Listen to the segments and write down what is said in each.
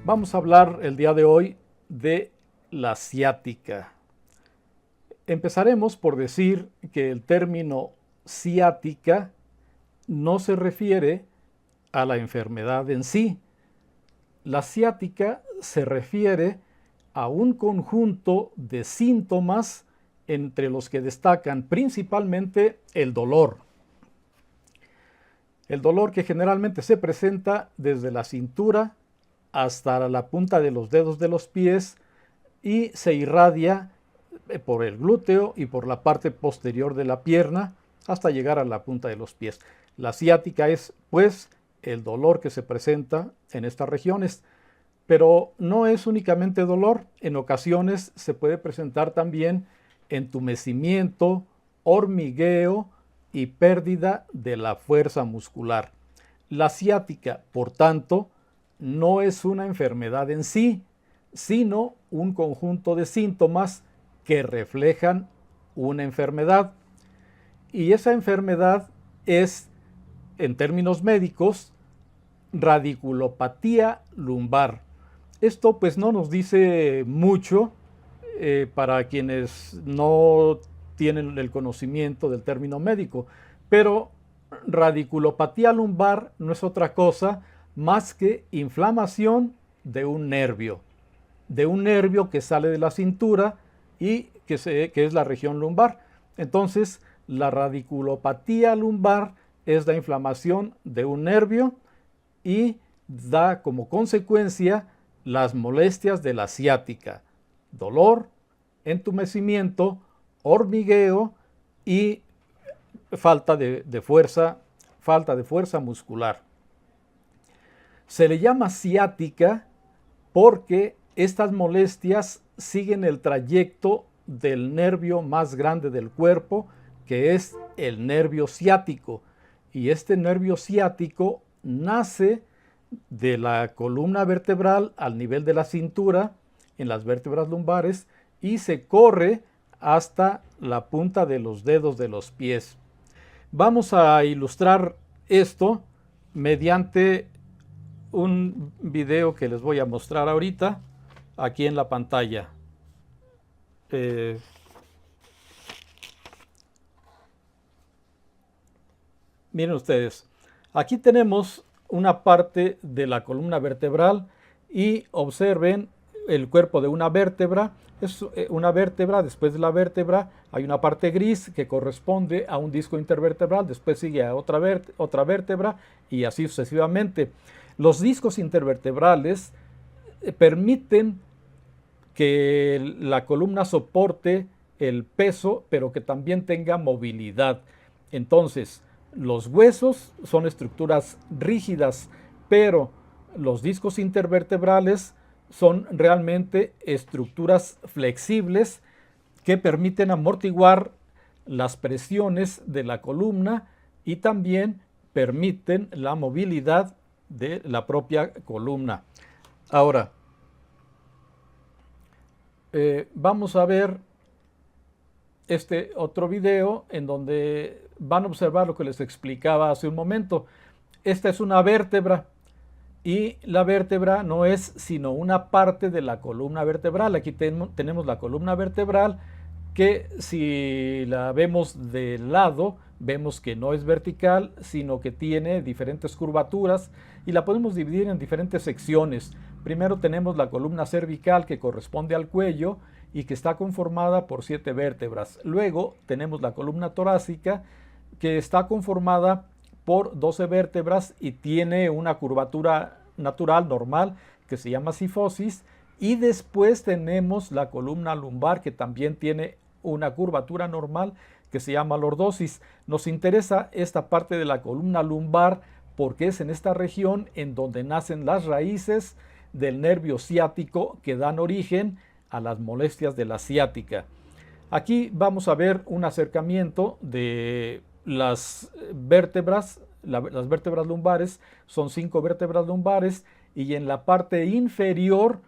Vamos a hablar el día de hoy de la ciática. Empezaremos por decir que el término ciática no se refiere a la enfermedad en sí. La ciática se refiere a un conjunto de síntomas entre los que destacan principalmente el dolor. El dolor que generalmente se presenta desde la cintura hasta la punta de los dedos de los pies y se irradia por el glúteo y por la parte posterior de la pierna hasta llegar a la punta de los pies. La ciática es, pues, el dolor que se presenta en estas regiones, pero no es únicamente dolor. En ocasiones se puede presentar también entumecimiento, hormigueo y pérdida de la fuerza muscular. La ciática, por tanto, no es una enfermedad en sí, sino un conjunto de síntomas que reflejan una enfermedad. Y esa enfermedad es, en términos médicos, radiculopatía lumbar. Esto pues no nos dice mucho para quienes no tienen el conocimiento del término médico, pero radiculopatía lumbar no es otra cosa más que inflamación de un nervio que sale de la cintura y que es la región lumbar. Entonces, la radiculopatía lumbar es la inflamación de un nervio y da como consecuencia las molestias de la ciática: dolor, entumecimiento, hormigueo y falta de fuerza muscular. Se le llama ciática porque estas molestias siguen el trayecto del nervio más grande del cuerpo, que es el nervio ciático. Y este nervio ciático nace de la columna vertebral al nivel de la cintura, en las vértebras lumbares, y se corre hasta la punta de los dedos de los pies. Vamos a ilustrar esto mediante un video que les voy a mostrar ahorita aquí en la pantalla. Miren ustedes, aquí tenemos una parte de la columna vertebral y observen el cuerpo de una vértebra. Es una vértebra. Después de la vértebra hay una parte gris que corresponde a un disco intervertebral, después sigue a otra vértebra y así sucesivamente. Los discos intervertebrales permiten que la columna soporte el peso, pero que también tenga movilidad. Entonces, los huesos son estructuras rígidas, pero los discos intervertebrales son realmente estructuras flexibles que permiten amortiguar las presiones de la columna y también permiten la movilidad de la propia columna. Ahora, vamos a ver este otro video en donde van a observar lo que les explicaba hace un momento. Esta es una vértebra y la vértebra no es sino una parte de la columna vertebral. Aquí tenemos la columna vertebral que, si la vemos de lado, vemos que no es vertical, sino que tiene diferentes curvaturas y la podemos dividir en diferentes secciones. Primero tenemos la columna cervical, que corresponde al cuello y que está conformada por 7 vértebras. Luego tenemos la columna torácica, que está conformada por 12 vértebras y tiene una curvatura natural normal que se llama cifosis. Y después tenemos la columna lumbar, que también tiene una curvatura normal que se llama lordosis. Nos interesa esta parte de la columna lumbar porque es en esta región en donde nacen las raíces del nervio ciático que dan origen a las molestias de la ciática. Aquí vamos a ver un acercamiento de las vértebras. Las vértebras lumbares son 5 vértebras lumbares y en la parte inferior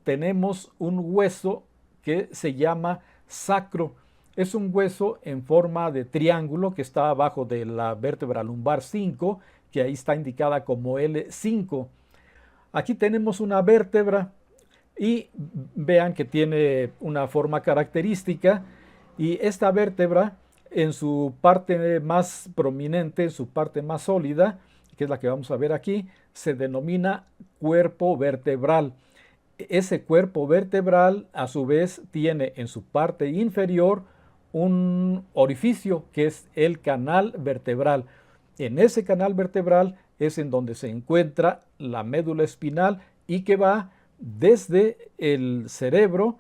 tenemos un hueso que se llama sacro. Es un hueso en forma de triángulo que está abajo de la vértebra lumbar 5, que ahí está indicada como L5. Aquí tenemos una vértebra y vean que tiene una forma característica, y esta vértebra en su parte más prominente, en su parte más sólida, que es la que vamos a ver aquí, se denomina cuerpo vertebral. Ese cuerpo vertebral a su vez tiene en su parte inferior un orificio que es el canal vertebral. En ese canal vertebral es en donde se encuentra la médula espinal y que va desde el cerebro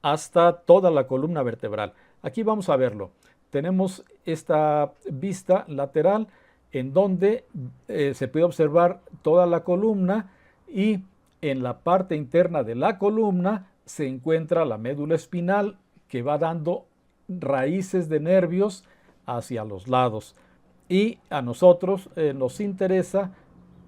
hasta toda la columna vertebral. Aquí vamos a verlo. Tenemos esta vista lateral en donde se puede observar toda la columna, y en la parte interna de la columna se encuentra la médula espinal que va dando raíces de nervios hacia los lados. Y a nosotros nos interesa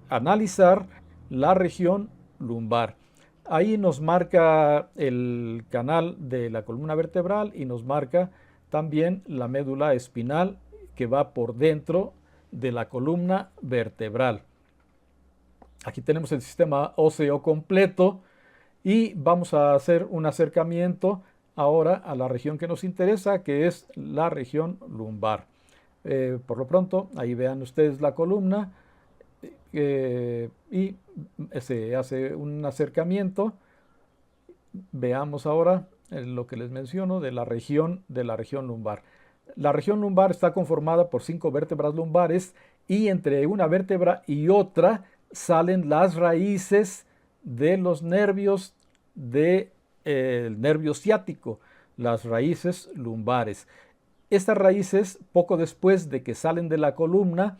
analizar la región lumbar. Ahí nos marca el canal de la columna vertebral y nos marca también la médula espinal que va por dentro de la columna vertebral. Aquí tenemos el sistema óseo completo y vamos a hacer un acercamiento ahora a la región que nos interesa, que es la región lumbar. Por lo pronto, ahí vean ustedes la columna y se hace un acercamiento. Veamos ahora lo que les menciono de la región lumbar. La región lumbar está conformada por 5 vértebras lumbares, y entre una vértebra y otra salen las raíces de los nervios del nervio ciático, las raíces lumbares. Estas raíces, poco después de que salen de la columna,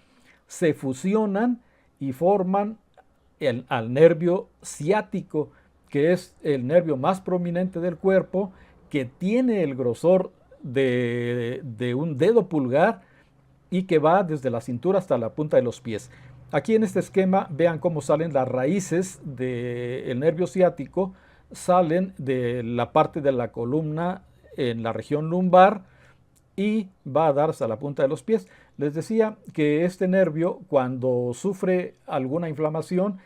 se fusionan y forman al nervio ciático, que es el nervio más prominente del cuerpo, que tiene el grosor de un dedo pulgar y que va desde la cintura hasta la punta de los pies. Aquí en este esquema vean cómo salen las raíces del nervio ciático, salen de la parte de la columna en la región lumbar y va a dar hasta la punta de los pies. Les decía que este nervio, cuando sufre alguna inflamación,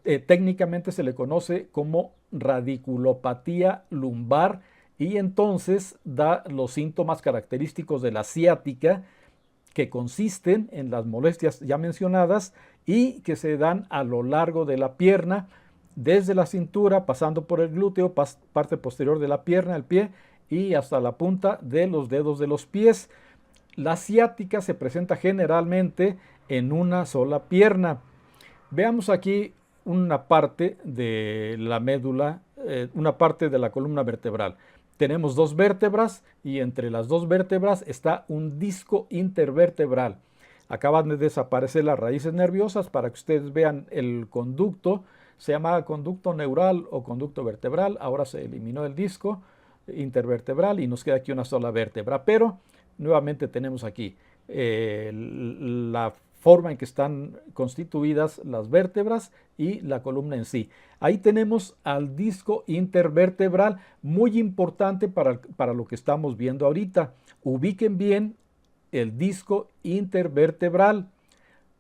técnicamente se le conoce como radiculopatía lumbar, y entonces da los síntomas característicos de la ciática, que consisten en las molestias ya mencionadas y que se dan a lo largo de la pierna, desde la cintura, pasando por el glúteo, parte posterior de la pierna, el pie, y hasta la punta de los dedos de los pies. La ciática se presenta generalmente en una sola pierna. Veamos aquí una parte de la médula, una parte de la columna vertebral. Tenemos 2 vértebras y entre las 2 vértebras está un disco intervertebral. Acaban de desaparecer las raíces nerviosas para que ustedes vean el conducto. Se llama conducto neural o conducto vertebral. Ahora se eliminó el disco intervertebral y nos queda aquí una sola vértebra. Pero nuevamente tenemos aquí la forma en que están constituidas las vértebras y la columna en sí. Ahí tenemos al disco intervertebral, muy importante para lo que estamos viendo ahorita. Ubiquen bien el disco intervertebral,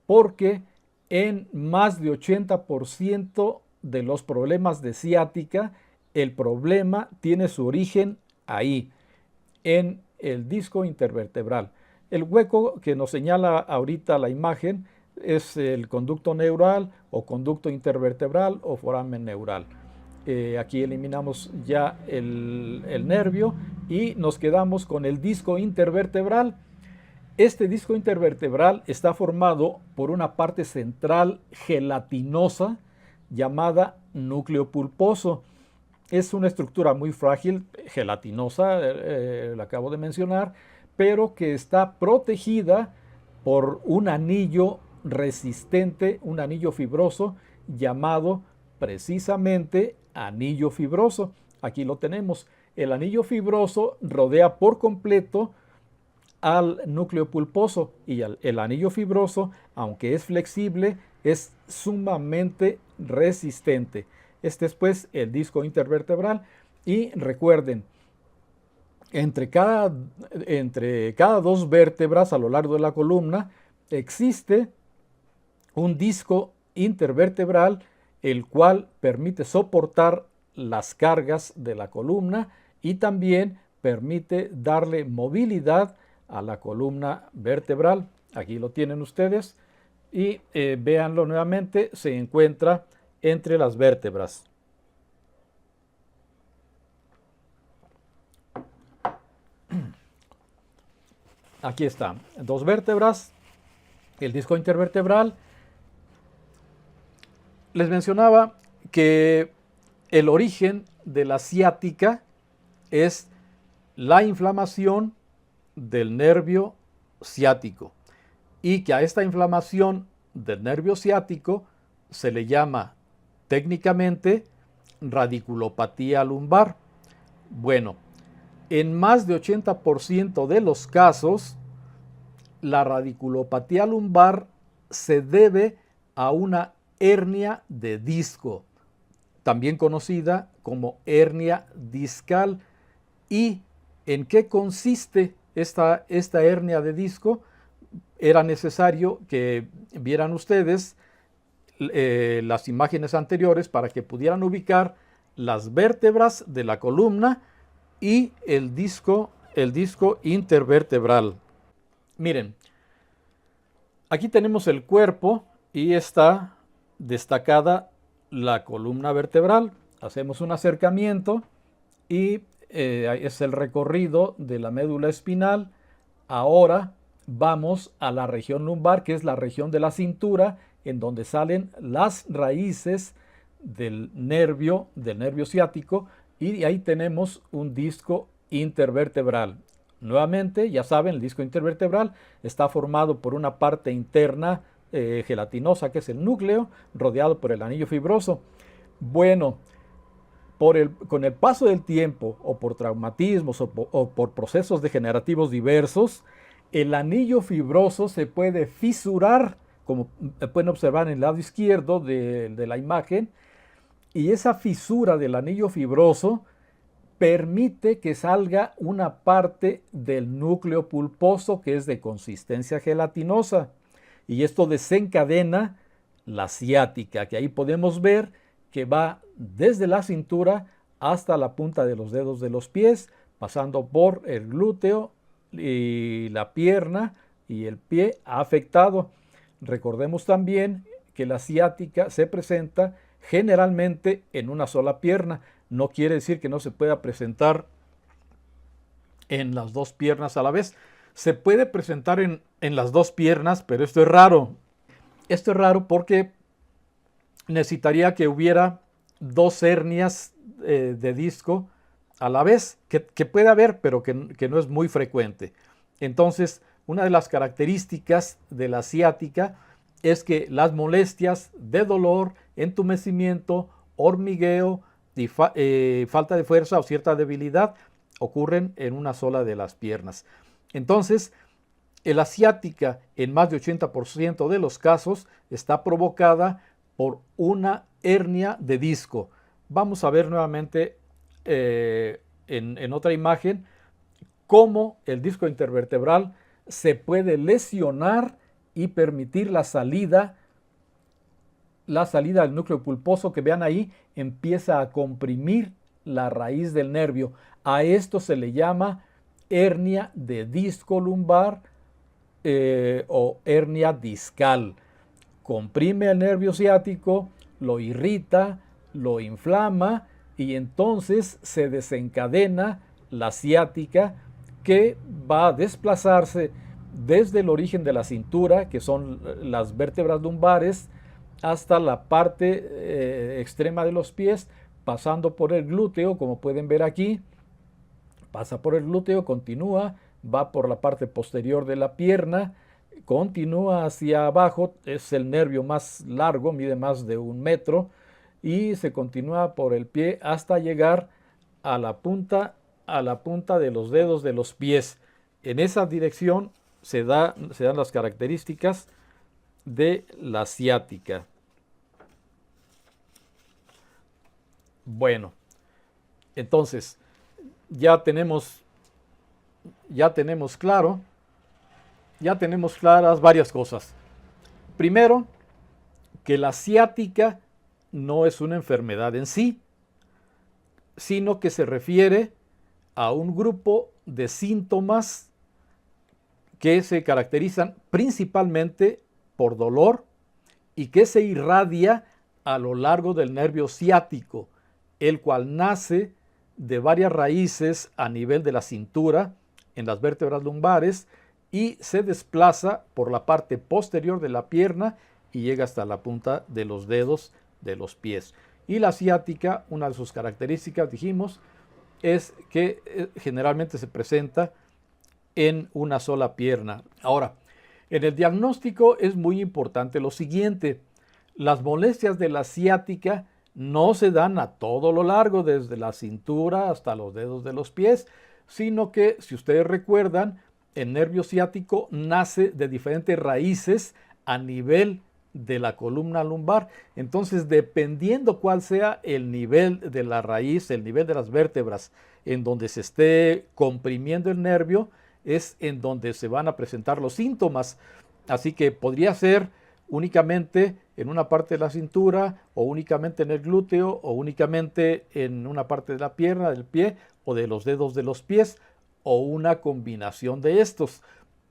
porque en más de 80% de los problemas de ciática, el problema tiene su origen ahí, en el disco intervertebral. El hueco que nos señala ahorita la imagen es el conducto neural o conducto intervertebral o foramen neural. Aquí eliminamos ya el nervio y nos quedamos con el disco intervertebral. Este disco intervertebral está formado por una parte central gelatinosa llamada núcleo pulposo. Es una estructura muy frágil, gelatinosa, la acabo de mencionar, pero que está protegida por un anillo resistente, un anillo fibroso llamado precisamente anillo fibroso. Aquí lo tenemos. El anillo fibroso rodea por completo al núcleo pulposo, y el anillo fibroso, aunque es flexible, es sumamente resistente. Este es pues el disco intervertebral, y recuerden, entre cada 2 vértebras a lo largo de la columna existe un disco intervertebral el cual permite soportar las cargas de la columna y también permite darle movilidad a la columna vertebral. Aquí lo tienen ustedes y véanlo nuevamente, se encuentra entre las vértebras. Aquí están, dos vértebras, el disco intervertebral. Les mencionaba que el origen de la ciática es la inflamación del nervio ciático y que a esta inflamación del nervio ciático se le llama técnicamente radiculopatía lumbar. Bueno, en más de 80% de los casos, la radiculopatía lumbar se debe a una hernia de disco, también conocida como hernia discal. ¿Y en qué consiste esta hernia de disco? Era necesario que vieran ustedes las imágenes anteriores para que pudieran ubicar las vértebras de la columna y el disco intervertebral. Miren, aquí tenemos el cuerpo y está destacada la columna vertebral. Hacemos un acercamiento y es el recorrido de la médula espinal. Ahora vamos a la región lumbar, que es la región de la cintura, en donde salen las raíces del nervio ciático, y ahí tenemos un disco intervertebral. Nuevamente, ya saben, el disco intervertebral está formado por una parte interna gelatinosa, que es el núcleo, rodeado por el anillo fibroso. Bueno, con el paso del tiempo, o por traumatismos o por procesos degenerativos diversos, el anillo fibroso se puede fisurar, como pueden observar en el lado izquierdo de la imagen, y esa fisura del anillo fibroso permite que salga una parte del núcleo pulposo que es de consistencia gelatinosa, y esto desencadena la ciática, que ahí podemos ver que va desde la cintura hasta la punta de los dedos de los pies, pasando por el glúteo y la pierna y el pie afectado. Recordemos también que la ciática se presenta generalmente en una sola pierna. No quiere decir que no se pueda presentar en las dos piernas a la vez. Se puede presentar en las dos piernas, pero esto es raro. Esto es raro porque necesitaría que hubiera dos hernias de disco a la vez, que puede haber, pero que no es muy frecuente. Entonces, una de las características de la ciática es que las molestias de dolor, entumecimiento, hormigueo y falta de fuerza o cierta debilidad ocurren en una sola de las piernas. Entonces, la ciática en más de 80% de los casos está provocada por una hernia de disco. Vamos a ver nuevamente en otra imagen cómo el disco intervertebral se puede lesionar y permitir la salida del núcleo pulposo, que vean ahí, empieza a comprimir la raíz del nervio. A esto se le llama hernia de disco lumbar o hernia discal. Comprime el nervio ciático, lo irrita, lo inflama y entonces se desencadena la ciática, que va a desplazarse desde el origen de la cintura, que son las vértebras lumbares, hasta la parte extrema de los pies, pasando por el glúteo, como pueden ver aquí. Pasa por el glúteo, continúa, va por la parte posterior de la pierna, continúa hacia abajo, es el nervio más largo, mide más de 1 metro, y se continúa por el pie hasta llegar a la punta de los dedos de los pies. En esa dirección se dan las características de la ciática. Bueno, entonces ya tenemos claras varias cosas. Primero, que la ciática no es una enfermedad en sí, sino que se refiere a un grupo de síntomas que se caracterizan principalmente por dolor y que se irradia a lo largo del nervio ciático, el cual nace de varias raíces a nivel de la cintura, en las vértebras lumbares, y se desplaza por la parte posterior de la pierna y llega hasta la punta de los dedos de los pies. Y la ciática, una de sus características, dijimos, es que generalmente se presenta en una sola pierna. Ahora, en el diagnóstico es muy importante lo siguiente: las molestias de la ciática no se dan a todo lo largo, desde la cintura hasta los dedos de los pies, sino que, si ustedes recuerdan, el nervio ciático nace de diferentes raíces a nivel de la columna lumbar. Entonces, dependiendo cuál sea el nivel de la raíz, el nivel de las vértebras en donde se esté comprimiendo el nervio, es en donde se van a presentar los síntomas. Así que podría ser únicamente en una parte de la cintura, o únicamente en el glúteo, o únicamente en una parte de la pierna, del pie, o de los dedos de los pies, o una combinación de estos.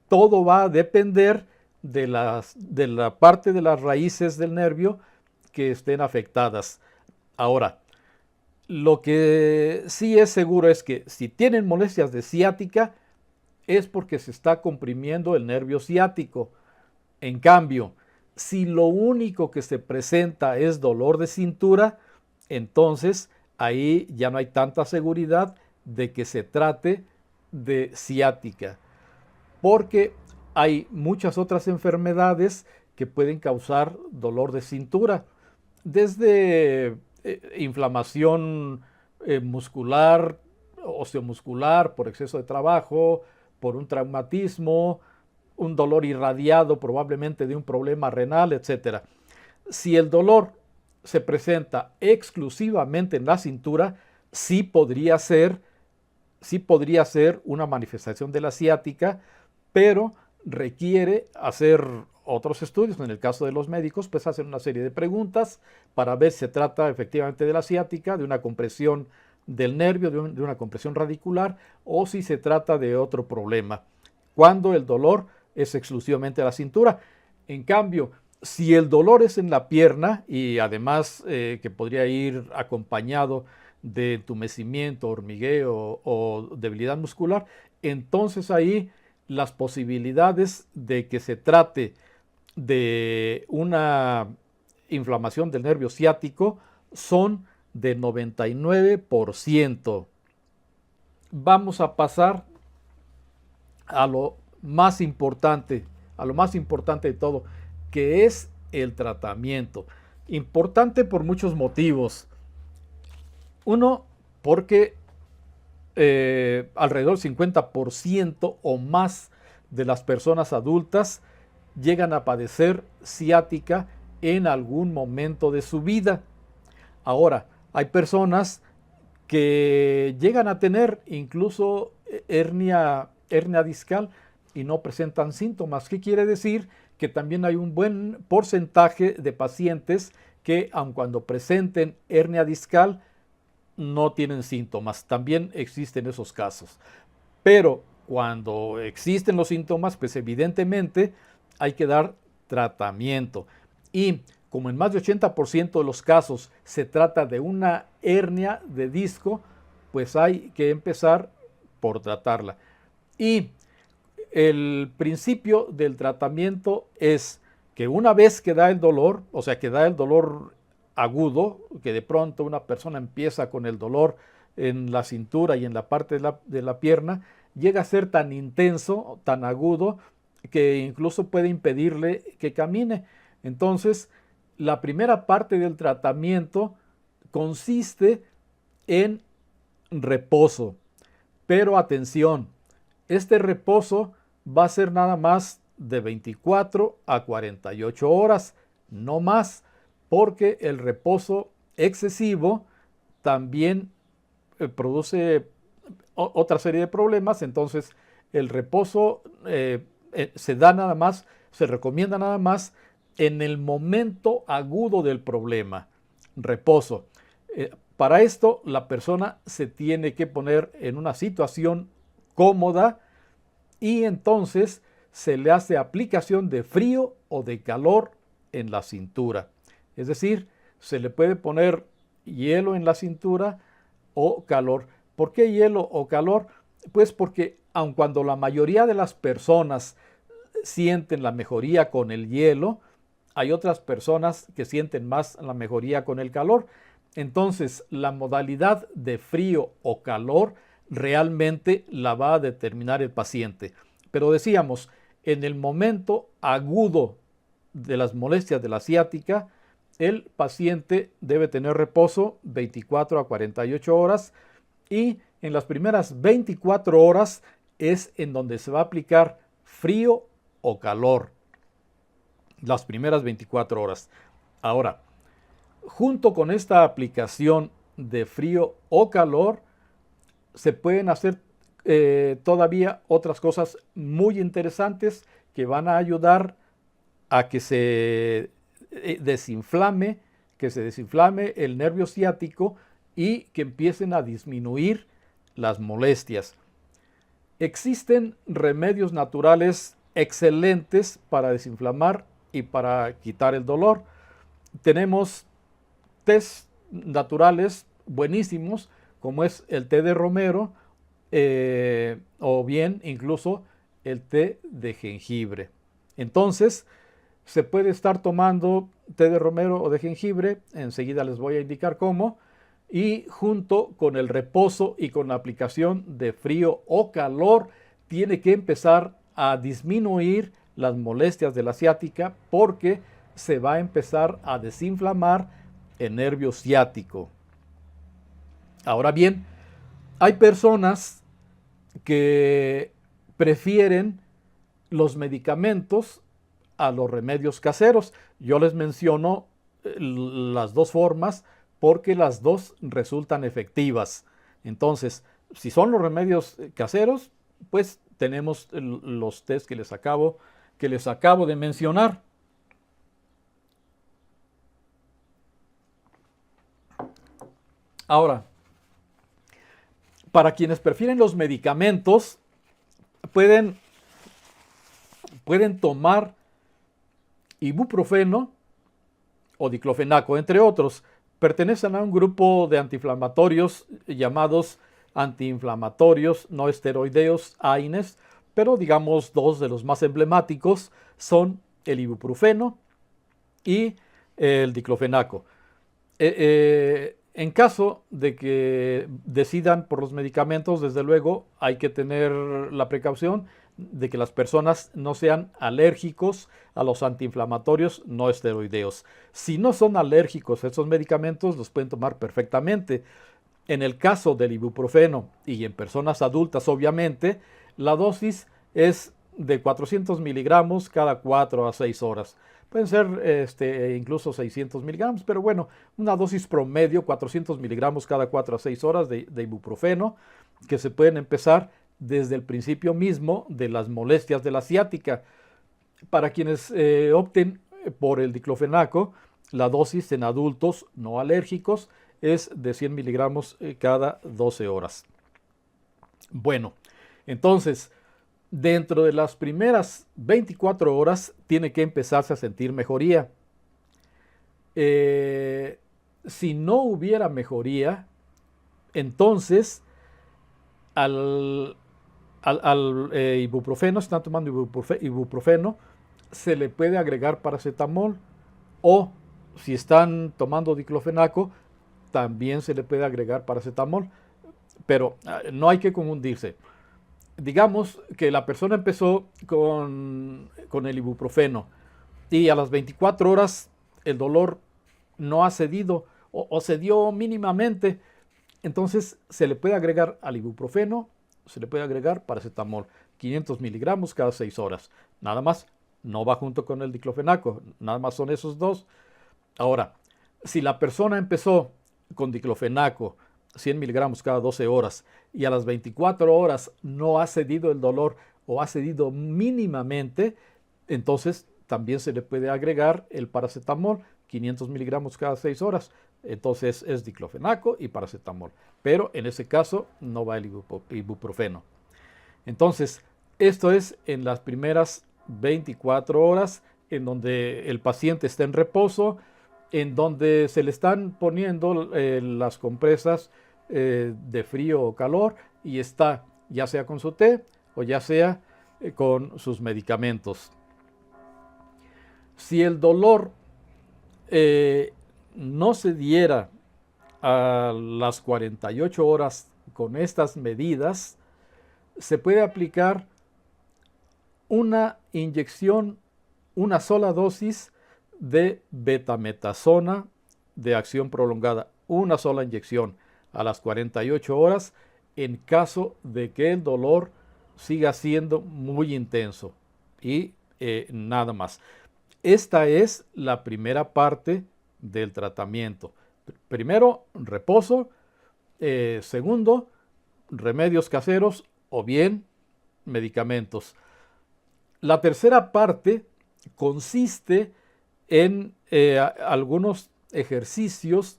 Todo va a depender de la parte de las raíces del nervio que estén afectadas. Ahora, lo que sí es seguro es que si tienen molestias de ciática, es porque se está comprimiendo el nervio ciático. En cambio, si lo único que se presenta es dolor de cintura, entonces ahí ya no hay tanta seguridad de que se trate de ciática, porque hay muchas otras enfermedades que pueden causar dolor de cintura, desde inflamación muscular, osteomuscular, por exceso de trabajo, por un traumatismo, un dolor irradiado probablemente de un problema renal, etc. Si el dolor se presenta exclusivamente en la cintura, sí podría ser una manifestación de la ciática, pero requiere hacer otros estudios. En el caso de los médicos, pues hacen una serie de preguntas para ver si se trata efectivamente de la ciática, de una compresión del nervio, de una compresión radicular, o si se trata de otro problema, cuando el dolor es exclusivamente a la cintura. En cambio, si el dolor es en la pierna y además que podría ir acompañado de entumecimiento, hormigueo o debilidad muscular, entonces ahí las posibilidades de que se trate de una inflamación del nervio ciático son de 99%. Vamos a pasar a lo más importante de todo, que es el tratamiento. Importante por muchos motivos. Uno, porque alrededor del 50% o más de las personas adultas llegan a padecer ciática en algún momento de su vida. Ahora, hay personas que llegan a tener incluso hernia discal y no presentan síntomas. ¿Qué quiere decir? Que también hay un buen porcentaje de pacientes que, aun cuando presenten hernia discal, no tienen síntomas. También existen esos casos. Pero cuando existen los síntomas, pues evidentemente hay que dar tratamiento. Y como en más de 80% de los casos se trata de una hernia de disco, pues hay que empezar por tratarla. Y el principio del tratamiento es que una vez que da el dolor, o sea, que da el dolor agudo, que de pronto una persona empieza con el dolor en la cintura y en la parte de la pierna, llega a ser tan intenso, tan agudo, que incluso puede impedirle que camine. Entonces, la primera parte del tratamiento consiste en reposo. Pero atención, este reposo va a ser nada más de 24 a 48 horas, no más, porque el reposo excesivo también produce otra serie de problemas. Entonces, el reposo se recomienda nada más en el momento agudo del problema. reposo. Para esto, la persona se tiene que poner en una situación cómoda y entonces se le hace aplicación de frío o de calor en la cintura. Es decir, se le puede poner hielo en la cintura o calor. ¿Por qué hielo o calor? Pues porque aun cuando la mayoría de las personas sienten la mejoría con el hielo, hay otras personas que sienten más la mejoría con el calor. Entonces, la modalidad de frío o calor realmente la va a determinar el paciente. Pero decíamos, en el momento agudo de las molestias de la ciática, el paciente debe tener reposo 24 a 48 horas y en las primeras 24 horas es en donde se va a aplicar frío o calor. Las primeras 24 horas. Ahora, junto con esta aplicación de frío o calor, se pueden hacer todavía otras cosas muy interesantes que van a ayudar a que se desinflame el nervio ciático y que empiecen a disminuir las molestias. Existen remedios naturales excelentes para desinflamar y para quitar el dolor. Tenemos tés naturales buenísimos, como es el té de romero o bien incluso el té de jengibre. Entonces, se puede estar tomando té de romero o de jengibre, enseguida les voy a indicar cómo, y junto con el reposo y con la aplicación de frío o calor, tiene que empezar a disminuir las molestias de la ciática porque se va a empezar a desinflamar el nervio ciático. Ahora bien, hay personas que prefieren los medicamentos a los remedios caseros. Yo les menciono las dos formas porque las dos resultan efectivas. Entonces, si son los remedios caseros, pues tenemos los test que les acabo de mencionar. Ahora, para quienes prefieren los medicamentos, pueden tomar ibuprofeno o diclofenaco, entre otros. Pertenecen a un grupo de antiinflamatorios llamados antiinflamatorios no esteroideos, AINES, pero digamos dos de los más emblemáticos son el ibuprofeno y el diclofenaco. En caso de que decidan por los medicamentos, desde luego hay que tener la precaución de que las personas no sean alérgicos a los antiinflamatorios no esteroideos. Si no son alérgicos a estos medicamentos, los pueden tomar perfectamente. En el caso del ibuprofeno y en personas adultas, obviamente, la dosis es de 400 miligramos cada 4 a 6 horas. Pueden ser incluso 600 miligramos, pero bueno, una dosis promedio, 400 miligramos cada 4 a 6 horas de ibuprofeno, que se pueden empezar desde el principio mismo de las molestias de la ciática. Para quienes opten por el diclofenaco, la dosis en adultos no alérgicos es de 100 miligramos cada 12 horas. Bueno, entonces, dentro de las primeras 24 horas tiene que empezarse a sentir mejoría. Si no hubiera mejoría, entonces al ibuprofeno, si están tomando ibuprofeno, se le puede agregar paracetamol, o si están tomando diclofenaco, también se le puede agregar paracetamol, pero no hay que confundirse. Digamos que la persona empezó con el ibuprofeno y a las 24 horas el dolor no ha cedido o cedió mínimamente. Entonces se le puede agregar al ibuprofeno, se le puede agregar paracetamol, 500 miligramos cada 6 horas. Nada más, no va junto con el diclofenaco, nada más son esos dos. Ahora, si la persona empezó con diclofenaco, 100 miligramos cada 12 horas, y a las 24 horas no ha cedido el dolor o ha cedido mínimamente, entonces también se le puede agregar el paracetamol, 500 miligramos cada 6 horas. Entonces es diclofenaco y paracetamol. Pero en ese caso no va el ibuprofeno. Entonces, esto es en las primeras 24 horas en donde el paciente está en reposo, en donde se le están poniendo las compresas de frío o calor y está ya sea con su té o ya sea con sus medicamentos. Si el dolor no se diera a las 48 horas con estas medidas, se puede aplicar una inyección, una sola dosis de betametasona de acción prolongada, una sola inyección a las 48 horas en caso de que el dolor siga siendo muy intenso y nada más. Esta es la primera parte del tratamiento. Primero, reposo. Segundo, remedios caseros o bien medicamentos. La tercera parte consiste en algunos ejercicios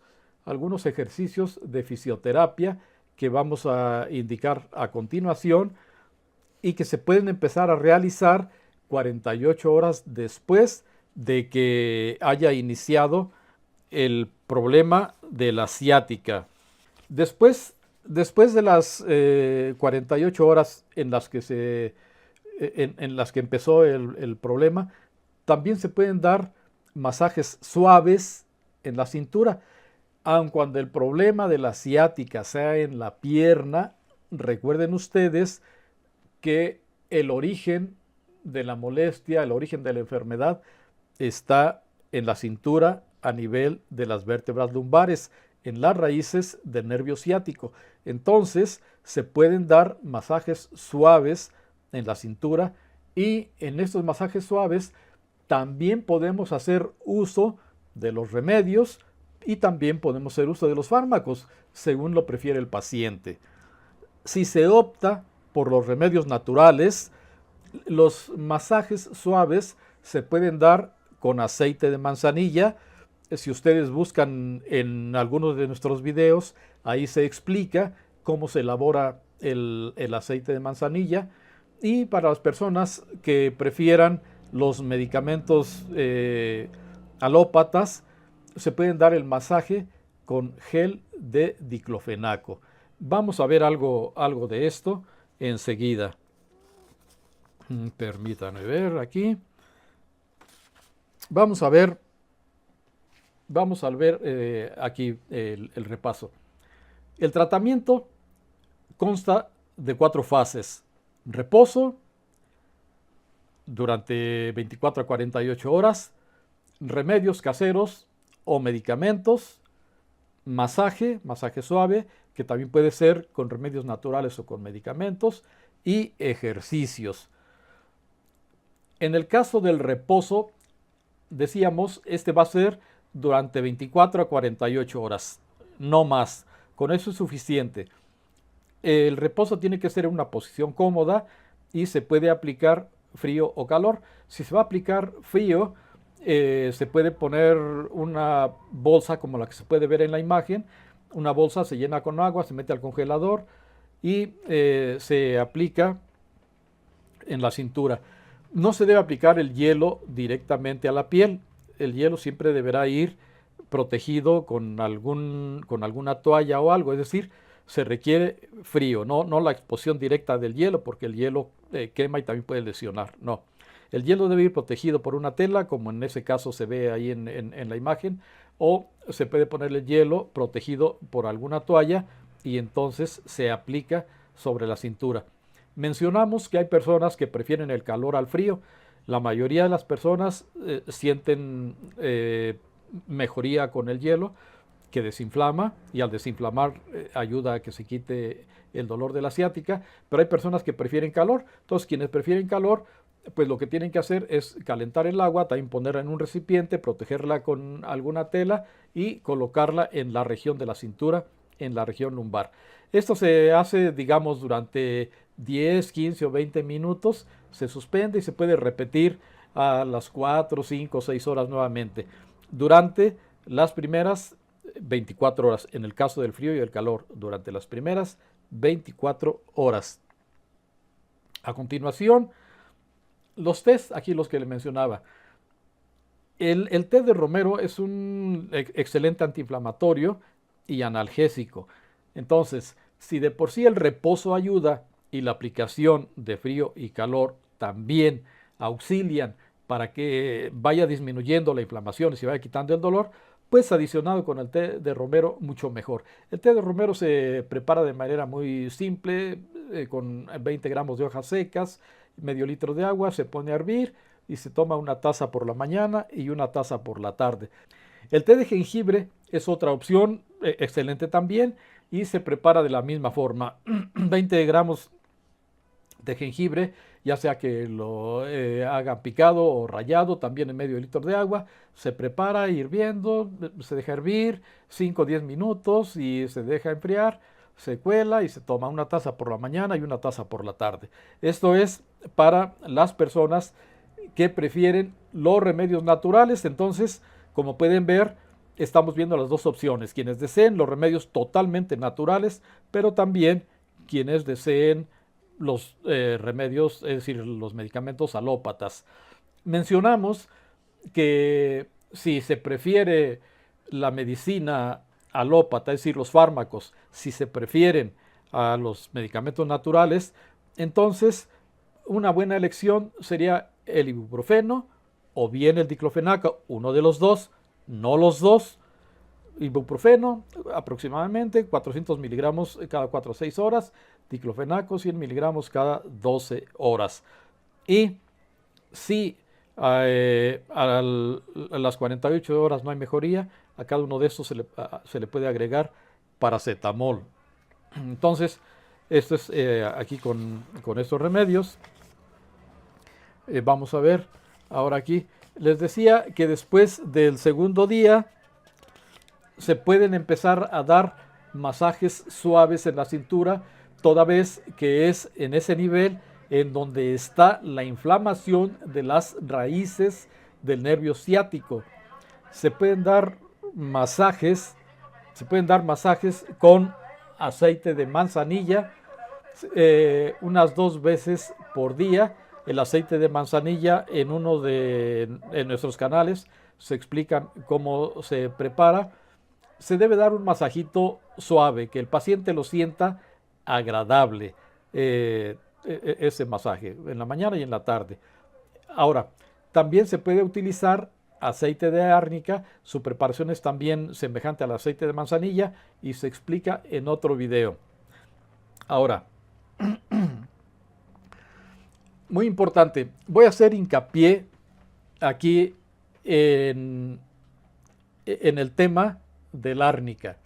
de fisioterapia que vamos a indicar a continuación y que se pueden empezar a realizar 48 horas después de que haya iniciado el problema de la ciática. Después de las 48 horas en las que, en las que empezó el problema, también se pueden dar masajes suaves en la cintura. Aun cuando el problema de la ciática sea en la pierna, recuerden ustedes que el origen de la molestia, el origen de la enfermedad está en la cintura a nivel de las vértebras lumbares, en las raíces del nervio ciático. Entonces se pueden dar masajes suaves en la cintura y en estos masajes suaves también podemos hacer uso de los remedios y también podemos hacer uso de los fármacos, según lo prefiere el paciente. Si se opta por los remedios naturales, los masajes suaves se pueden dar con aceite de manzanilla. Si ustedes buscan en algunos de nuestros videos, ahí se explica cómo se elabora el aceite de manzanilla. Y para las personas que prefieran los medicamentos alópatas, se pueden dar el masaje con gel de diclofenaco. Vamos a ver algo de esto enseguida. Permítanme ver aquí. Vamos a ver aquí el repaso. El tratamiento consta de 4 fases. Reposo durante 24 a 48 horas, remedios caseros o medicamentos, masaje suave, que también puede ser con remedios naturales o con medicamentos, y ejercicios. En el caso del reposo, decíamos, este va a ser durante 24 a 48 horas, no más. Con eso es suficiente. El reposo tiene que ser en una posición cómoda y se puede aplicar frío o calor. Si se va a aplicar frío, se puede poner una bolsa como la que se puede ver en la imagen. Una bolsa se llena con agua, se mete al congelador y se aplica en la cintura. No se debe aplicar el hielo directamente a la piel. El hielo siempre deberá ir protegido con alguna toalla o algo, es decir, se requiere frío, no la exposición directa del hielo, porque el hielo quema y también puede lesionar, no. El hielo debe ir protegido por una tela, como en ese caso se ve ahí en la imagen, o se puede poner el hielo protegido por alguna toalla y entonces se aplica sobre la cintura. Mencionamos que hay personas que prefieren el calor al frío. La mayoría de las personas sienten mejoría con el hielo, que desinflama y al desinflamar ayuda a que se quite el dolor de la ciática, pero hay personas que prefieren calor. Entonces, quienes prefieren calor, pues lo que tienen que hacer es calentar el agua, también ponerla en un recipiente, protegerla con alguna tela y colocarla en la región de la cintura, en la región lumbar. Esto se hace, digamos, durante 10, 15 o 20 minutos, se suspende y se puede repetir a las 4, 5, 6 horas nuevamente. Durante las primeras 24 horas. En el caso del frío y el calor, durante las primeras 24 horas. A continuación, los tés, aquí los que le mencionaba. El té de romero es un excelente antiinflamatorio y analgésico. Entonces, si de por sí el reposo ayuda y la aplicación de frío y calor también auxilian para que vaya disminuyendo la inflamación y se vaya quitando el dolor, pues adicionado con el té de romero mucho mejor. El té de romero se prepara de manera muy simple, con 20 gramos de hojas secas, medio litro de agua, se pone a hervir y se toma una taza por la mañana y una taza por la tarde. El té de jengibre es otra opción excelente también y se prepara de la misma forma. 20 gramos de jengibre, ya sea que lo hagan picado o rallado, también en medio litro de agua, se prepara hirviendo, se deja hervir 5 o 10 minutos y se deja enfriar, se cuela y se toma una taza por la mañana y una taza por la tarde. Esto es para las personas que prefieren los remedios naturales. Entonces, como pueden ver, estamos viendo las dos opciones: quienes deseen los remedios totalmente naturales, pero también quienes deseen los remedios, es decir, los medicamentos alópatas. Mencionamos que si se prefiere la medicina alópata, es decir, los fármacos, si se prefieren a los medicamentos naturales, entonces una buena elección sería el ibuprofeno o bien el diclofenaco, uno de los dos, no los dos. Ibuprofeno aproximadamente 400 miligramos cada 4 o 6 horas, diclofenaco 100 miligramos cada 12 horas. Y si a las 48 horas no hay mejoría, a cada uno de estos se le puede agregar paracetamol. Entonces, esto es aquí con estos remedios. Vamos a ver ahora aquí. Les decía que después del segundo día se pueden empezar a dar masajes suaves en la cintura, toda vez que es en ese nivel en donde está la inflamación de las raíces del nervio ciático. Se pueden dar masajes con aceite de manzanilla unas 2 veces por día. El aceite de manzanilla en uno de nuestros canales se explican cómo se prepara. Se debe dar un masajito suave, que el paciente lo sienta agradable, ese masaje, en la mañana y en la tarde. Ahora, también se puede utilizar aceite de árnica, su preparación es también semejante al aceite de manzanilla y se explica en otro video. Ahora, muy importante, voy a hacer hincapié aquí en el tema del árnica.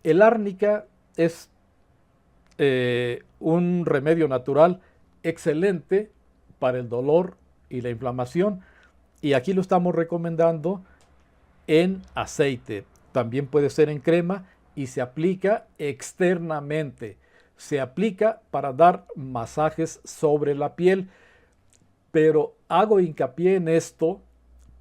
El árnica es un remedio natural excelente para el dolor y la inflamación, y aquí lo estamos recomendando en aceite. También puede ser en crema y se aplica externamente. Se aplica para dar masajes sobre la piel, pero hago hincapié en esto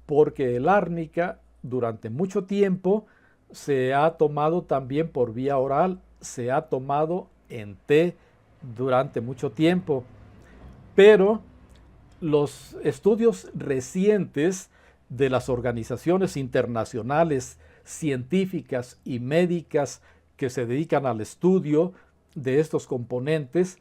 porque el árnica durante mucho tiempo se ha tomado también por vía oral, se ha tomado en té durante mucho tiempo, pero los estudios recientes de las organizaciones internacionales científicas y médicas que se dedican al estudio de estos componentes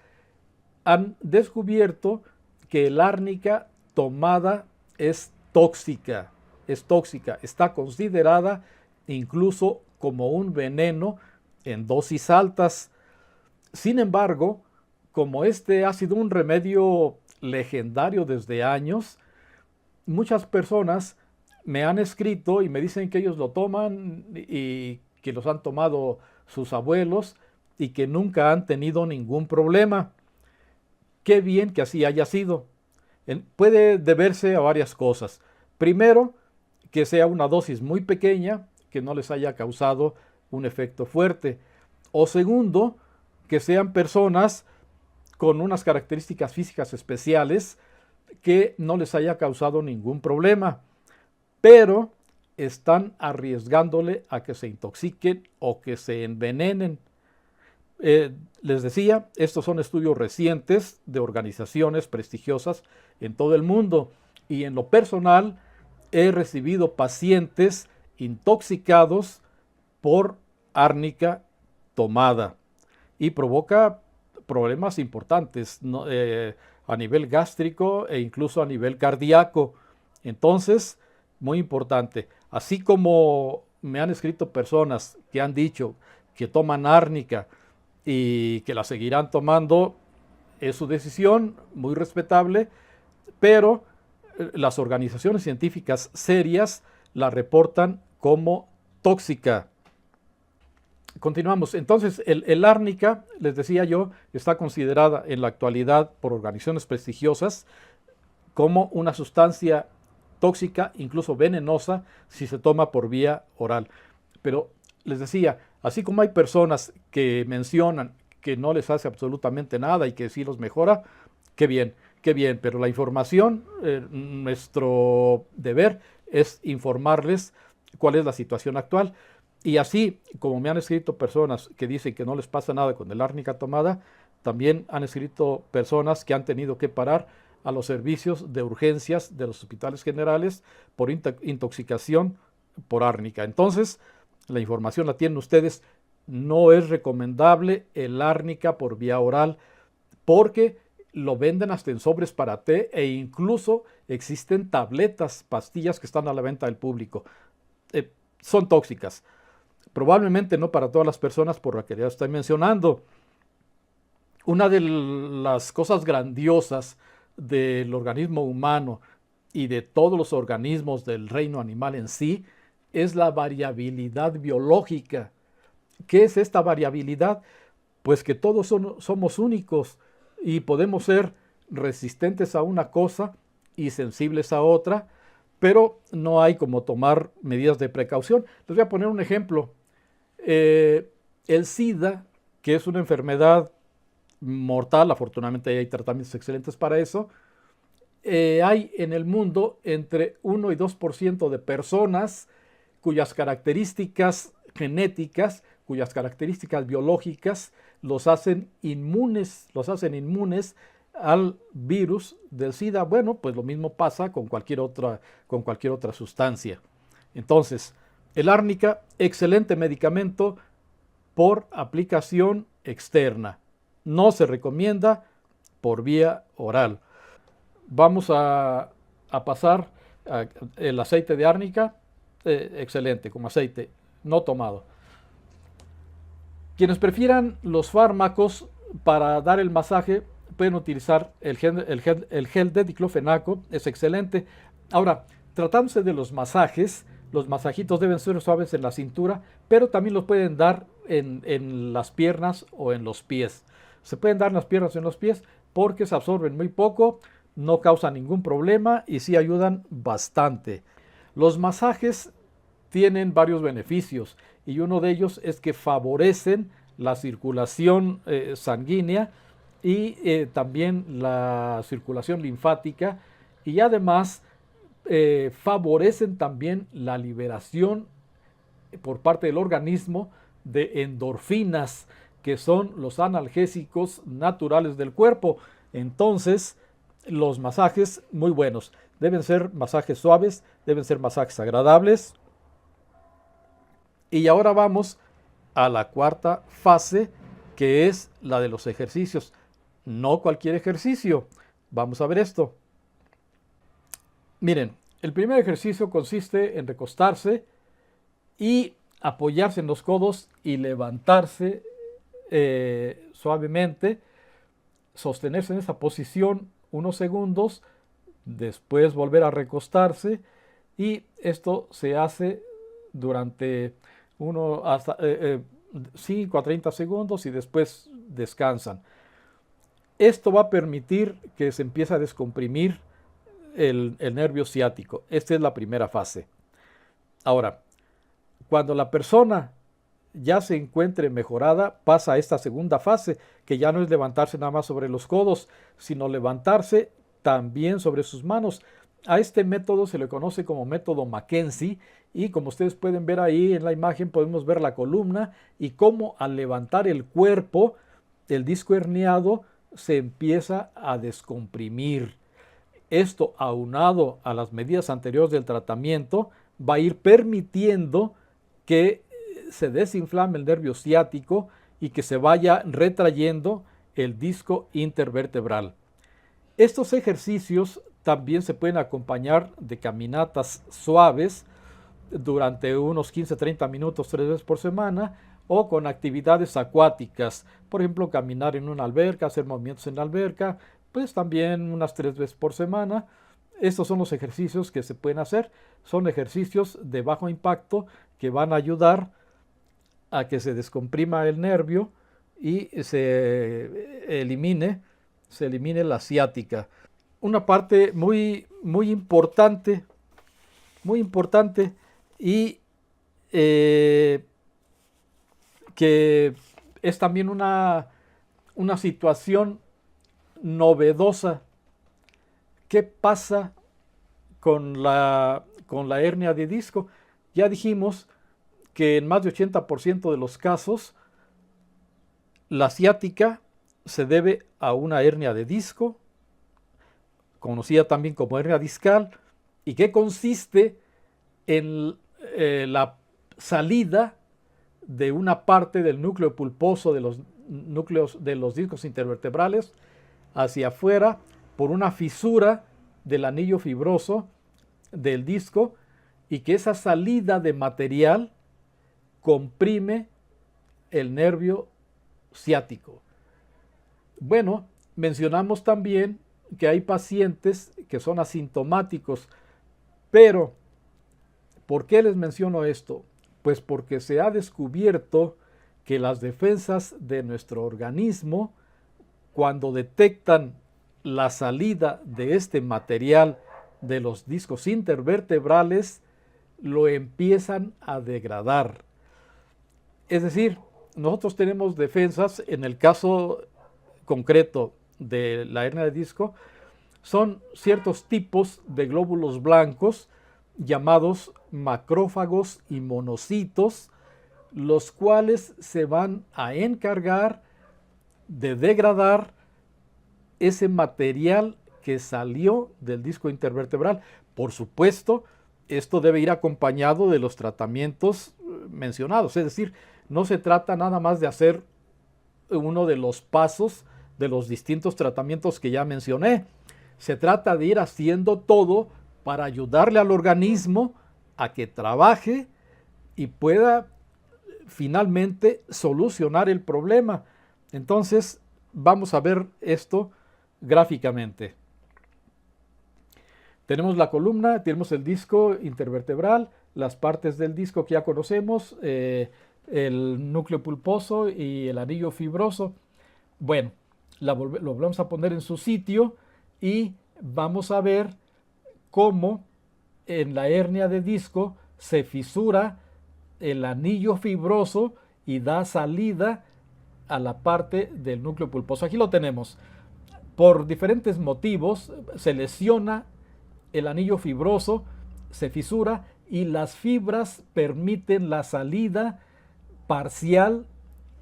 han descubierto que el árnica tomada es tóxica, está considerada incluso como un veneno en dosis altas. Sin embargo, como este ha sido un remedio legendario desde años, muchas personas me han escrito y me dicen que ellos lo toman y que los han tomado sus abuelos y que nunca han tenido ningún problema. Qué bien que así haya sido. Puede deberse a varias cosas. Primero, que sea una dosis muy pequeña, que no les haya causado un efecto fuerte. O segundo, que sean personas con unas características físicas especiales que no les haya causado ningún problema. Pero están arriesgándole a que se intoxiquen o que se envenenen. Les decía, estos son estudios recientes de organizaciones prestigiosas en todo el mundo, y en lo personal he recibido pacientes intoxicados por árnica tomada y provoca problemas importantes, ¿no? A nivel gástrico e incluso a nivel cardíaco. Entonces, muy importante, así como me han escrito personas que han dicho que toman árnica y que la seguirán tomando, es su decisión, muy respetable, pero las organizaciones científicas serias la reportan como tóxica. Continuamos. Entonces, el árnica, les decía yo, está considerada en la actualidad por organizaciones prestigiosas como una sustancia tóxica, incluso venenosa, si se toma por vía oral. Pero les decía, así como hay personas que mencionan que no les hace absolutamente nada y que sí los mejora, qué bien, pero la información, nuestro deber es informarles cuál es la situación actual. Y así como me han escrito personas que dicen que no les pasa nada con el árnica tomada, también han escrito personas que han tenido que parar a los servicios de urgencias de los hospitales generales por intoxicación por árnica. Entonces, la información la tienen ustedes. No es recomendable el árnica por vía oral porque lo venden hasta en sobres para té e incluso existen tabletas, pastillas que están a la venta del público. Son tóxicas. Probablemente no para todas las personas por la que ya estoy mencionando. Una de las cosas grandiosas del organismo humano y de todos los organismos del reino animal en sí es la variabilidad biológica. ¿Qué es esta variabilidad? Pues que todos somos únicos y podemos ser resistentes a una cosa y sensibles a otra, pero no hay como tomar medidas de precaución. Les voy a poner un ejemplo. El SIDA, que es una enfermedad mortal, afortunadamente hay tratamientos excelentes para eso, hay en el mundo entre 1 y 2% de personas cuyas características genéticas, cuyas características biológicas los hacen inmunes al virus del SIDA. Bueno, pues lo mismo pasa con cualquier otra sustancia. Entonces, el árnica, excelente medicamento por aplicación externa. No se recomienda por vía oral. Vamos a pasar el aceite de árnica, excelente, como aceite no tomado. Quienes prefieran los fármacos para dar el masaje pueden utilizar el gel de diclofenaco, es excelente. Ahora, tratándose de los masajes, los masajitos deben ser suaves en la cintura, pero también los pueden dar en las piernas o en los pies. Se pueden dar en las piernas o en los pies porque se absorben muy poco, no causan ningún problema y sí ayudan bastante. Los masajes tienen varios beneficios y uno de ellos es que favorecen la circulación sanguínea y también la circulación linfática, y además favorecen también la liberación por parte del organismo de endorfinas, que son los analgésicos naturales del cuerpo. Entonces, los masajes muy buenos. Deben ser masajes suaves, deben ser masajes agradables. Y ahora vamos a la cuarta fase, que es la de los ejercicios. No cualquier ejercicio. Vamos a ver esto. Miren, el primer ejercicio consiste en recostarse y apoyarse en los codos y levantarse suavemente, sostenerse en esa posición unos segundos, después volver a recostarse, y esto se hace durante 5 a 30 segundos y después descansan. Esto va a permitir que se empiece a descomprimir el nervio ciático. Esta es la primera fase. Ahora, cuando la persona ya se encuentre mejorada, pasa a esta segunda fase, que ya no es levantarse nada más sobre los codos, sino levantarse también sobre sus manos. A este método se le conoce como método Mackenzie y como ustedes pueden ver ahí en la imagen podemos ver la columna y cómo al levantar el cuerpo el disco herniado se empieza a descomprimir. Esto aunado a las medidas anteriores del tratamiento va a ir permitiendo que se desinflame el nervio ciático y que se vaya retrayendo el disco intervertebral. Estos ejercicios también se pueden acompañar de caminatas suaves durante unos 15-30 minutos 3 veces por semana o con actividades acuáticas, por ejemplo caminar en una alberca, hacer movimientos en la alberca, pues también unas 3 veces por semana. Estos son los ejercicios que se pueden hacer, son ejercicios de bajo impacto que van a ayudar a que se descomprima el nervio y se elimine la ciática. Una parte muy importante y que es también una situación novedosa. ¿Qué pasa con la hernia de disco? Ya dijimos que en más de 80% de los casos la ciática se debe a una hernia de disco, conocida también como hernia discal, y que consiste en la salida de una parte del núcleo pulposo de los discos intervertebrales hacia afuera por una fisura del anillo fibroso del disco y que esa salida de material comprime el nervio ciático. Bueno, mencionamos también que hay pacientes que son asintomáticos, pero ¿por qué les menciono esto? Pues porque se ha descubierto que las defensas de nuestro organismo, cuando detectan la salida de este material de los discos intervertebrales, lo empiezan a degradar. Es decir, nosotros tenemos defensas, en el caso concreto de la hernia de disco, son ciertos tipos de glóbulos blancos llamados macrófagos y monocitos, los cuales se van a encargar de degradar ese material que salió del disco intervertebral. Por supuesto, esto debe ir acompañado de los tratamientos mencionados, es decir, no se trata nada más de hacer uno de los pasos de los distintos tratamientos que ya mencioné. Se trata de ir haciendo todo para ayudarle al organismo a que trabaje y pueda finalmente solucionar el problema. Entonces, vamos a ver esto gráficamente. Tenemos la columna, tenemos el disco intervertebral, las partes del disco que ya conocemos, el núcleo pulposo y el anillo fibroso. Bueno, lo volvemos a poner en su sitio y vamos a ver cómo en la hernia de disco se fisura el anillo fibroso y da salida a la parte del núcleo pulposo. Aquí lo tenemos. Por diferentes motivos se lesiona el anillo fibroso, se fisura y las fibras permiten la salida parcial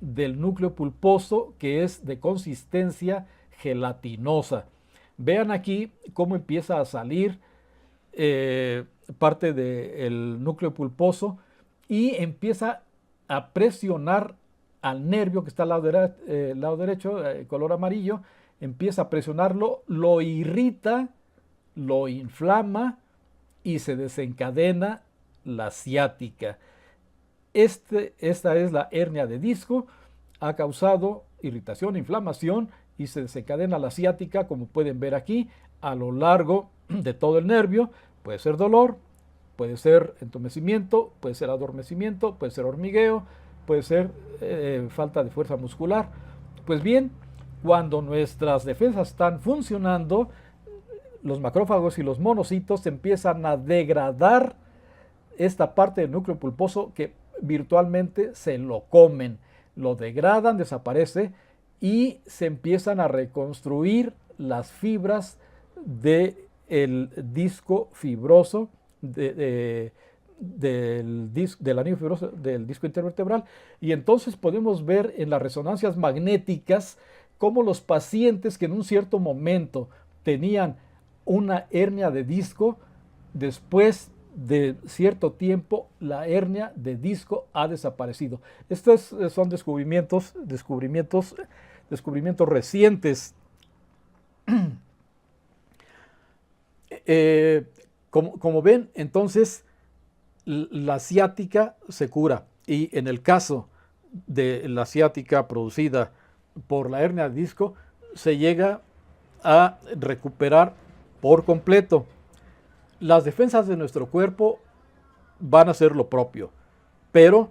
del núcleo pulposo, que es de consistencia gelatinosa. Vean aquí cómo empieza a salir parte del núcleo pulposo y empieza a presionar al nervio que está al lado derecho, color amarillo, empieza a presionarlo, lo irrita, lo inflama y se desencadena la ciática. Esta es la hernia de disco, ha causado irritación, inflamación y se desencadena la ciática, como pueden ver aquí, a lo largo de todo el nervio. Puede ser dolor, puede ser entumecimiento, puede ser adormecimiento, puede ser hormigueo, puede ser falta de fuerza muscular. Pues bien, cuando nuestras defensas están funcionando, los macrófagos y los monocitos empiezan a degradar esta parte del núcleo pulposo que virtualmente se lo comen, lo degradan, desaparece y se empiezan a reconstruir las fibras de el disco fibroso del anillo fibroso del disco intervertebral, y entonces podemos ver en las resonancias magnéticas cómo los pacientes que en un cierto momento tenían una hernia de disco, después de cierto tiempo la hernia de disco ha desaparecido. Estos son descubrimientos recientes. Como ven, entonces la ciática se cura, y en el caso de la ciática producida por la hernia de disco se llega a recuperar por completo. Las defensas de nuestro cuerpo van a hacer lo propio, pero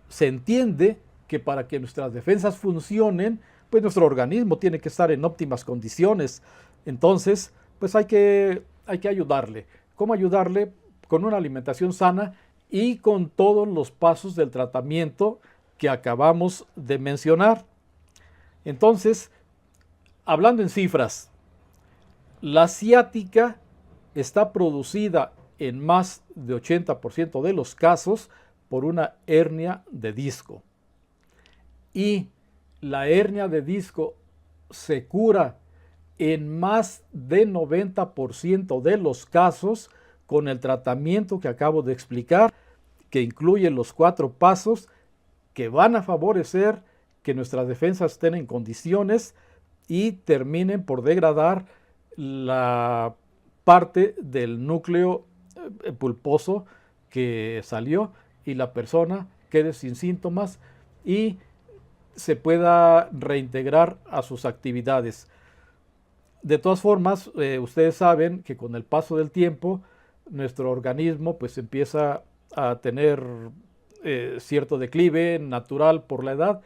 se entiende que para que nuestras defensas funcionen, pues nuestro organismo tiene que estar en óptimas condiciones. Entonces, pues hay que ayudarle. ¿Cómo ayudarle? Con una alimentación sana y con todos los pasos del tratamiento que acabamos de mencionar. Entonces, hablando en cifras, la ciática está producida en más de 80% de los casos por una hernia de disco. Y la hernia de disco se cura en más de 90% de los casos con el tratamiento que acabo de explicar, que incluye los 4 pasos que van a favorecer que nuestras defensas estén en condiciones y terminen por degradar la parte del núcleo pulposo que salió y la persona quede sin síntomas y se pueda reintegrar a sus actividades. De todas formas, ustedes saben que con el paso del tiempo nuestro organismo pues empieza a tener cierto declive natural por la edad,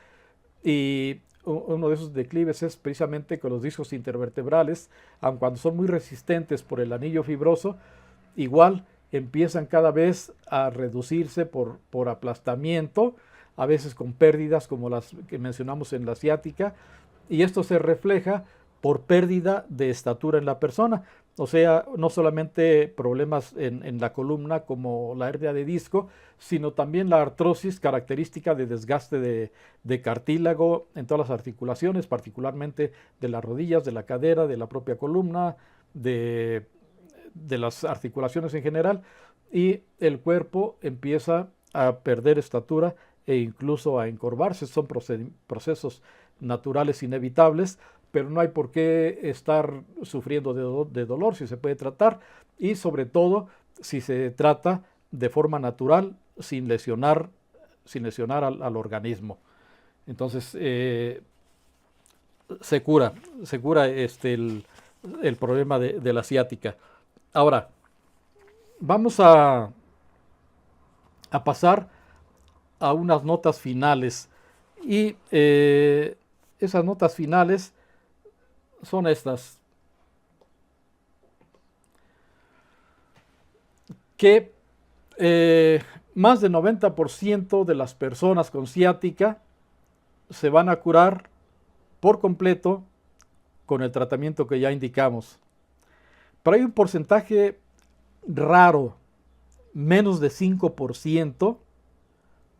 y uno de esos declives es precisamente con los discos intervertebrales, aun cuando son muy resistentes por el anillo fibroso, igual empiezan cada vez a reducirse por aplastamiento, a veces con pérdidas como las que mencionamos en la ciática, y esto se refleja por pérdida de estatura en la persona. O sea, no solamente problemas en la columna como la hernia de disco, sino también la artrosis característica de desgaste de cartílago en todas las articulaciones, particularmente de las rodillas, de la cadera, de la propia columna, de las articulaciones en general, y el cuerpo empieza a perder estatura e incluso a encorvarse. Son procesos naturales inevitables, pero no hay por qué estar sufriendo de dolor si se puede tratar, y sobre todo si se trata de forma natural, sin lesionar al organismo. Entonces se cura el problema de la ciática. Ahora, vamos a pasar a unas notas finales, y esas notas finales son estas: que más del 90% de las personas con ciática se van a curar por completo con el tratamiento que ya indicamos. Pero hay un porcentaje raro, menos de 5%,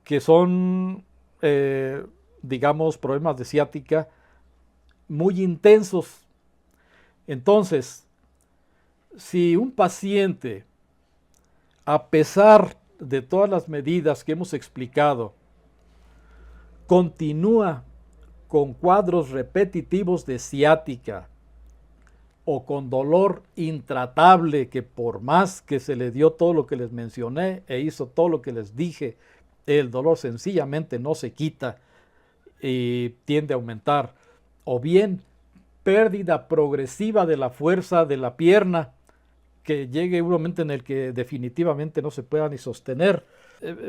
que son, digamos, problemas de ciática muy intensos. Entonces, si un paciente, a pesar de todas las medidas que hemos explicado, continúa con cuadros repetitivos de ciática o con dolor intratable, que por más que se le dio todo lo que les mencioné e hizo todo lo que les dije, el dolor sencillamente no se quita y tiende a aumentar, o bien pérdida progresiva de la fuerza de la pierna, que llegue un momento en el que definitivamente no se pueda ni sostener.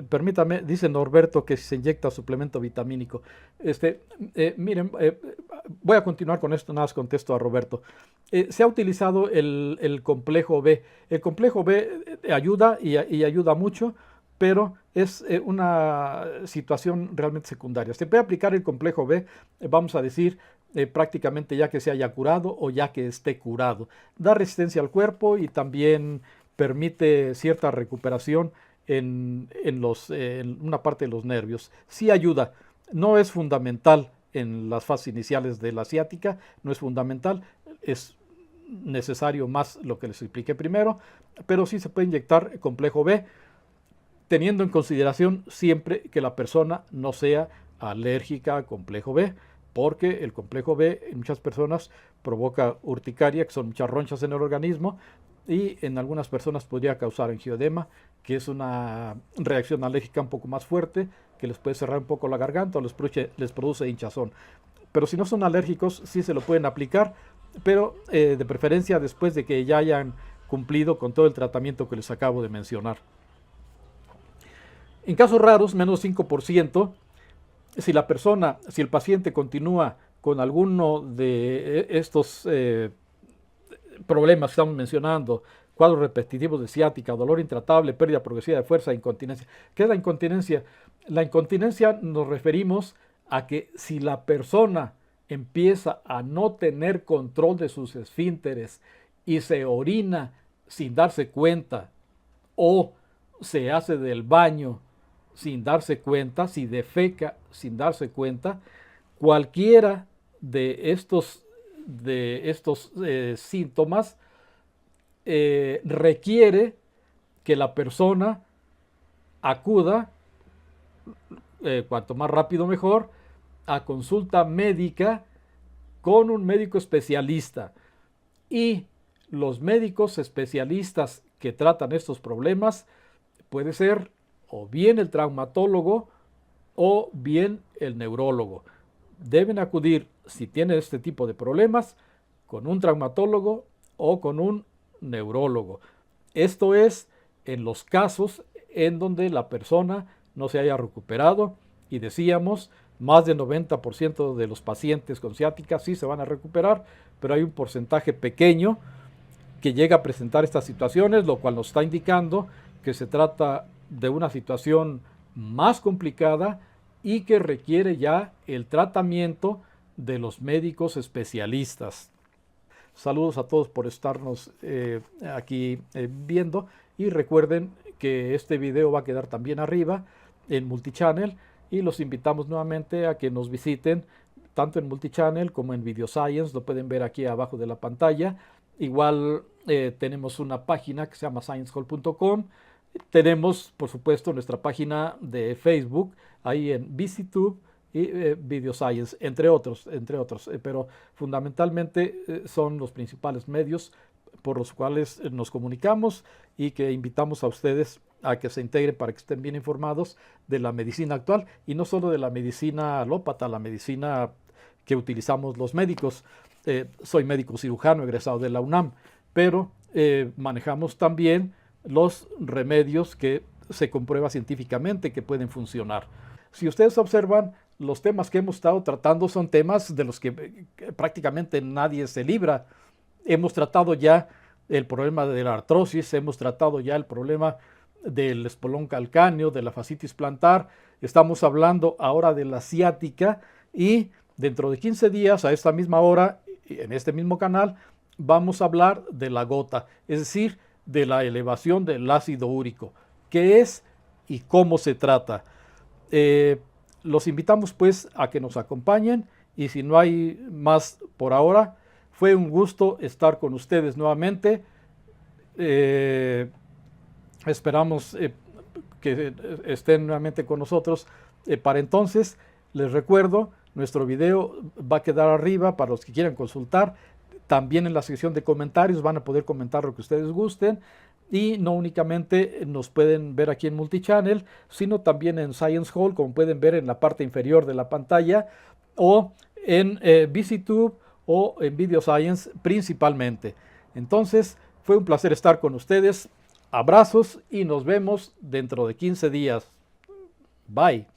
Permítame, dice Norberto que si se inyecta suplemento vitamínico. Miren, voy a continuar con esto, nada más contesto a Roberto. Se ha utilizado el complejo B. El complejo B ayuda y ayuda mucho, pero es una situación realmente secundaria. Se puede aplicar el complejo B, vamos a decir, prácticamente ya que se haya curado o ya que esté curado. Da resistencia al cuerpo y también permite cierta recuperación en una parte de los nervios. Sí ayuda, no es fundamental en las fases iniciales de la ciática, no es fundamental, es necesario más lo que les expliqué primero, pero sí se puede inyectar complejo B, teniendo en consideración siempre que la persona no sea alérgica al complejo B, porque el complejo B en muchas personas provoca urticaria, que son muchas ronchas en el organismo, y en algunas personas podría causar angioedema, que es una reacción alérgica un poco más fuerte, que les puede cerrar un poco la garganta o les produce hinchazón. Pero si no son alérgicos, sí se lo pueden aplicar, pero de preferencia después de que ya hayan cumplido con todo el tratamiento que les acabo de mencionar. En casos raros, menos 5%, si el paciente continúa con alguno de estos problemas que estamos mencionando, cuadros repetitivos de ciática, dolor intratable, pérdida progresiva de fuerza, incontinencia. ¿Qué es la incontinencia? La incontinencia nos referimos a que si la persona empieza a no tener control de sus esfínteres y se orina sin darse cuenta o se hace del baño sin darse cuenta, si defeca sin darse cuenta, cualquiera de estos síntomas requiere que la persona acuda, cuanto más rápido mejor, a consulta médica con un médico especialista. Y los médicos especialistas que tratan estos problemas puede ser o bien el traumatólogo o bien el neurólogo. Deben acudir, si tienen este tipo de problemas, con un traumatólogo o con un neurólogo. Esto es en los casos en donde la persona no se haya recuperado, y decíamos, más del 90% de los pacientes con ciática sí se van a recuperar, pero hay un porcentaje pequeño que llega a presentar estas situaciones, lo cual nos está indicando que se trata de una situación más complicada y que requiere ya el tratamiento de los médicos especialistas. Saludos a todos por estarnos aquí viendo, y recuerden que este video va a quedar también arriba en Multichannel, y los invitamos nuevamente a que nos visiten tanto en Multichannel como en Video Science. Lo pueden ver aquí abajo de la pantalla. Igual tenemos una página que se llama sciencehall.com. Tenemos, por supuesto, nuestra página de Facebook, ahí en VisiTube y Video Science, entre otros, pero fundamentalmente son los principales medios por los cuales nos comunicamos, y que invitamos a ustedes a que se integren para que estén bien informados de la medicina actual, y no solo de la medicina alópata, la medicina que utilizamos los médicos. Soy médico cirujano egresado de la UNAM, pero manejamos también los remedios que se comprueba científicamente que pueden funcionar. Si ustedes observan, los temas que hemos estado tratando son temas de los que prácticamente nadie se libra. Hemos tratado ya el problema de la artrosis, hemos tratado ya el problema del espolón calcáneo, de la fascitis plantar, estamos hablando ahora de la ciática, y dentro de 15 días a esta misma hora, en este mismo canal, vamos a hablar de la gota, es decir, de la elevación del ácido úrico, qué es y cómo se trata. Los invitamos pues a que nos acompañen, y si no hay más por ahora, fue un gusto estar con ustedes nuevamente. Esperamos que estén nuevamente con nosotros. Para entonces, les recuerdo, nuestro video va a quedar arriba para los que quieran consultar. También en la sección de comentarios van a poder comentar lo que ustedes gusten. Y no únicamente nos pueden ver aquí en Multichannel, sino también en Science Hall, como pueden ver en la parte inferior de la pantalla, o en VisiTube o en Video Science principalmente. Entonces, fue un placer estar con ustedes. Abrazos y nos vemos dentro de 15 días. Bye.